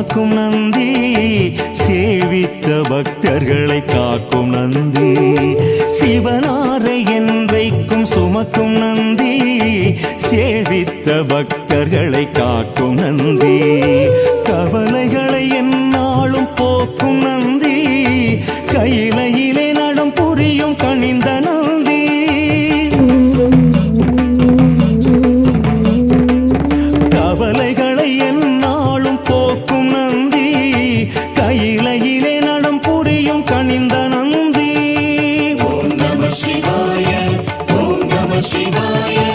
சுமக்கும் நந்தி, சேவித்த பக்தர்களை காக்கும் நந்தி. சிவனாரை என்றைக்கும் சுமக்கும் நந்தி, சேவித்த பக்தர்களை காக்கும் நந்தி. கவலைகளை எந்நாளும் போக்கும் நந்தி, கையிலையிலே நடம் புரியும் கனிந்த நந்தி. கவலைகளை எந்நாளும் போக்கும் நந்தி, கையிலையிலே நடம் புரியும் கனிந்த நந்தி. ஓம் நம சிவாய, ஓம் நம சிவாய.